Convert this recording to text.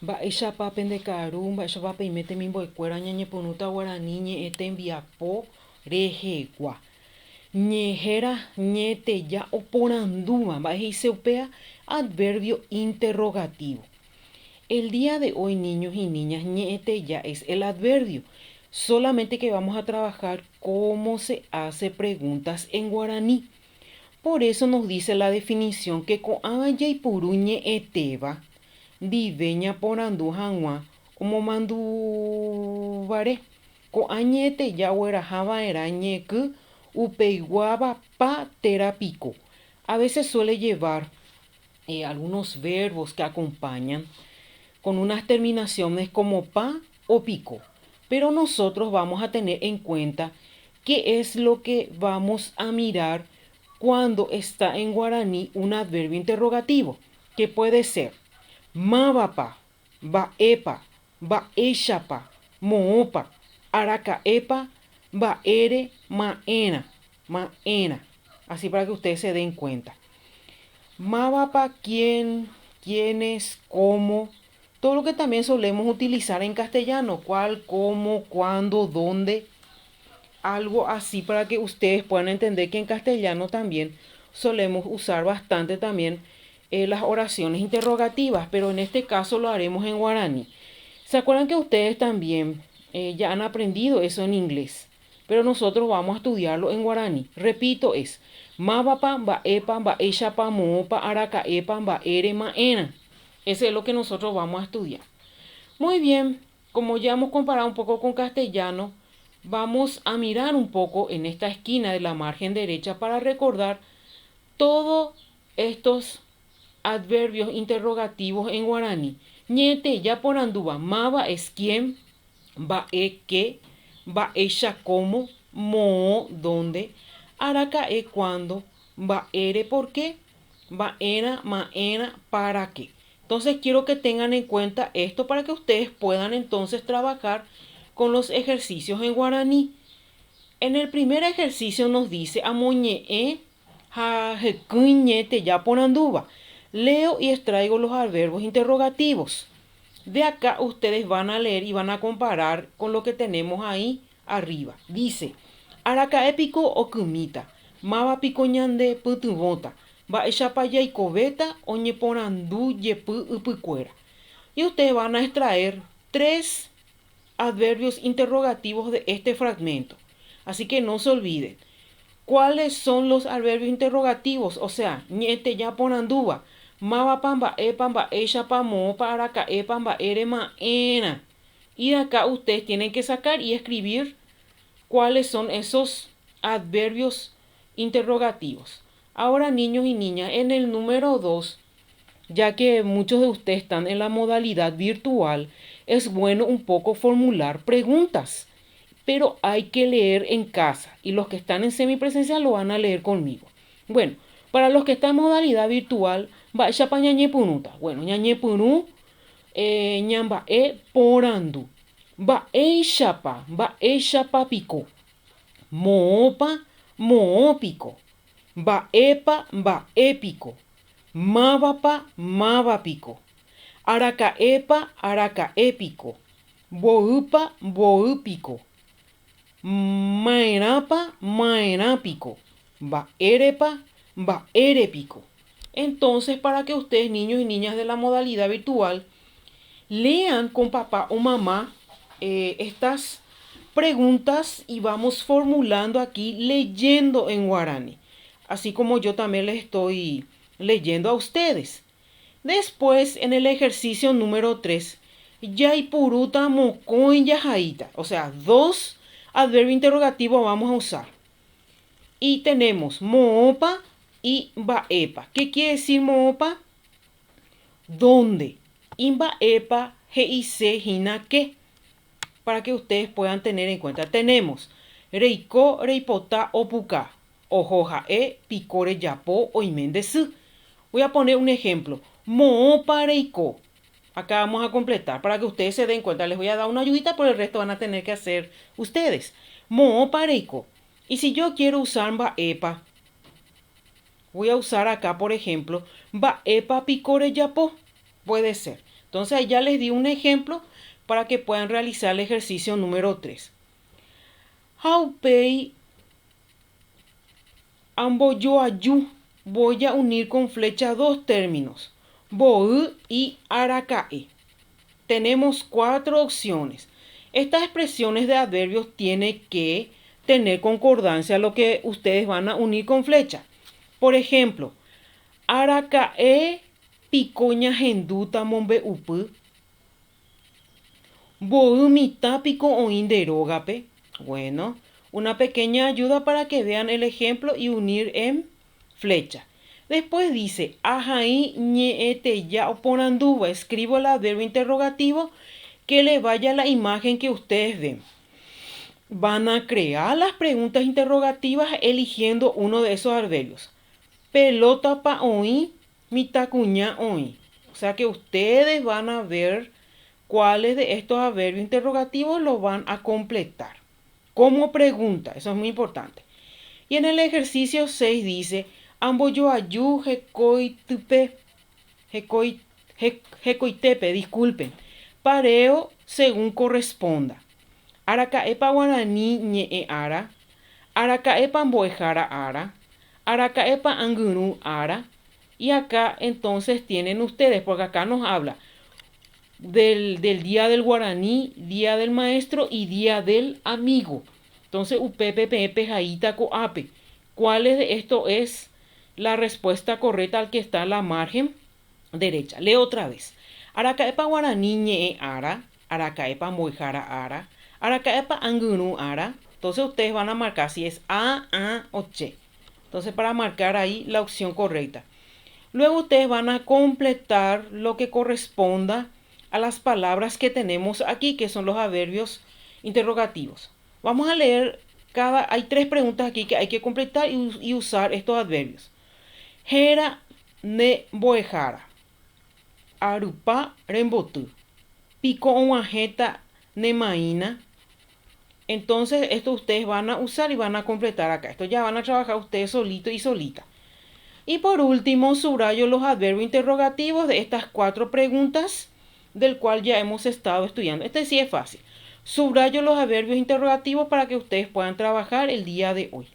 Mba'éichapa pendekaru, mba'éichapa peimete mimbo'ekuéra ñañeponuta Guarani ñe'ẽ tembiapo rehegua. Ñe'ẽhéra ñe'ẽteja oporandúva, mba'e he'ise upéva adverbio interrogativo. El día de hoy, niños y niñas, ñe'ẽteja es el adverbio. Solamente que vamos a trabajar cómo se hace preguntas en guaraní. Por eso nos dice la definición que ko'ãva jaipuru ñe'ẽtéva ndive ñaporandú hag̃ua omomandúvare. Ko'ã ñe'ẽteja oguerahava'erã ñe'ẽky upeiguáva pa térapiko. A veces suele llevar algunos verbos que acompañan con unas terminaciones como pa o pico. Pero nosotros vamos a tener en cuenta qué es lo que vamos a mirar cuando está en guaraní un adverbio interrogativo, que puede ser mávapa, mba'épa, mba'éichapa, moõpa, arakaépa, mba'ére, ma'érã, ma'érã. Así para que ustedes se den cuenta. Mávapa, quién, quiénes, cómo. Todo lo que también solemos utilizar en castellano. Cuál, cómo, cuándo, dónde. Algo así para que ustedes puedan entender que en castellano también solemos usar bastante también las oraciones interrogativas, pero en este caso lo haremos en guaraní. ¿Se acuerdan que ustedes también ya han aprendido eso en inglés? Pero nosotros vamos a estudiarlo en guaraní. Repito, es mávapa, mba'épa, mba'éichapa, moõpa, arakaépa, mba'ére, ma'érã. Ese es lo que nosotros vamos a estudiar. Muy bien, como ya hemos comparado un poco con castellano, vamos a mirar un poco en esta esquina de la margen derecha para recordar todos estos adverbios interrogativos en guaraní. Ñe'ẽteja porandúva, máva es quién, mba'e qué, mba'éicha cómo, moõ dónde, arakae cuándo, mba'ére por qué, mba'érã ma'érã para qué. Entonces quiero que tengan en cuenta esto para que ustedes puedan entonces trabajar con los ejercicios en guaraní. En el primer ejercicio nos dice amoñe'ẽ ha hekỹ ñe'ẽteja porandúva. Leo y extraigo los adverbios interrogativos. De acá ustedes van a leer y van a comparar con lo que tenemos ahí arriba. Dice, arakaépiko okymíta, mávapiko ñande pytyvõta, mba'éichapa jaikovéta oñeporandujepy ypykuéra. Y ustedes van a extraer 3 adverbios interrogativos de este fragmento. Así que no se olviden. ¿Cuáles son los adverbios interrogativos? O sea, ñe'ẽteja porandúva, mávapa, mba'épa, mba'éichapa, moõpa, arakaépa, mba'ére, ma'érã. Y de acá ustedes tienen que sacar y escribir cuáles son esos adverbios interrogativos. Ahora, niños y niñas, en el número 2, ya que muchos de ustedes están en la modalidad virtual, es bueno un poco formular preguntas, pero hay que leer en casa y los que están en semipresencial lo van a leer conmigo. Bueno, para los que están en modalidad virtual, mba'éichapa ñañeponuta. Bueno, ñañepyrũ ñamba'e porandú. Mba'éichapa piko. Moõpa, moõpiko. Mba'épa, mba'épiko. Mávapa, mávapiko. Arakaépa, arakaépiko. Mboýpa, mboýpiko. Ma'érápa, ma'érápiko. Mba'érepa, mba'érepiko. Entonces, para que ustedes, niños y niñas de la modalidad virtual, lean con papá o mamá estas preguntas y vamos formulando aquí leyendo en guaraní, así como yo también les estoy leyendo a ustedes. Después, en el ejercicio número 3, yaipuruta mokoin yajaita, o sea, 2 adverbios interrogativos vamos a usar. Y tenemos moõpa y mba'épa. ¿Qué quiere decir moõpa? ¿Dónde? Y mba'épa he'ise hína qué. Para que ustedes puedan tener en cuenta. Tenemos reiko, reipota, opuka. Ojoha'e, pikore yapo, oimendesy. Voy a poner un ejemplo. Moõpa reiko. Acá vamos a completar para que ustedes se den cuenta. Les voy a dar una ayudita, pero el resto van a tener que hacer ustedes. Moõpa reiko. Y si yo quiero usar mba'épa, voy a usar acá, por ejemplo, mba'épa pikore yapo. Puede ser. Entonces ahí ya les di un ejemplo para que puedan realizar el ejercicio número 3. Haupei amboyoayu. Voy a unir con flecha dos términos, boü y arakae. Tenemos 4 opciones. Estas expresiones de adverbios tienen que tener concordancia a lo que ustedes van a unir con flecha. Por ejemplo, arakae picoña genduta mombe upu. Boü mita pico oinderogape. Bueno, una pequeña ayuda para que vean el ejemplo y unir en flecha. Después dice, ajaí ñeete ya oponanduba. Escribo el adverbio interrogativo que le vaya a la imagen que ustedes ven. Van a crear las preguntas interrogativas eligiendo uno de esos adverbios. Pelota pa oí, mitacuña oí. O sea que ustedes van a ver cuáles de estos adverbios interrogativos los van a completar. Como pregunta, eso es muy importante. Y en el ejercicio 6 dice, amboyoayu hecoitepe, disculpen, pareo según corresponda. Arakaepa guaraní ñe'e ara, arakaepa mboejara ara, arakaepa anguru ara. Y acá entonces tienen ustedes, porque acá nos habla del día del guaraní, día del maestro y día del amigo. Entonces, upepepepe jaita coape. ¿Cuál de esto es la respuesta correcta al que está a la margen derecha? Leo otra vez. Arakaepa guaraní ñe'e ara, arakaepa mboejara ara, arakaepa anguru ara. Entonces ustedes van a marcar si es A o che. Entonces para marcar ahí la opción correcta. Luego ustedes van a completar lo que corresponda a las palabras que tenemos aquí, que son los adverbios interrogativos. Vamos a leer hay 3 preguntas aquí que hay que completar y usar estos adverbios. Jera ne boejara. Arupa rembotu. Pico onajeta ne maína. Entonces esto ustedes van a usar y van a completar acá. Esto ya van a trabajar ustedes solito y solita. Y por último, subrayo los adverbios interrogativos de estas 4 preguntas del cual ya hemos estado estudiando. Este sí es fácil. Subrayo los adverbios interrogativos para que ustedes puedan trabajar el día de hoy.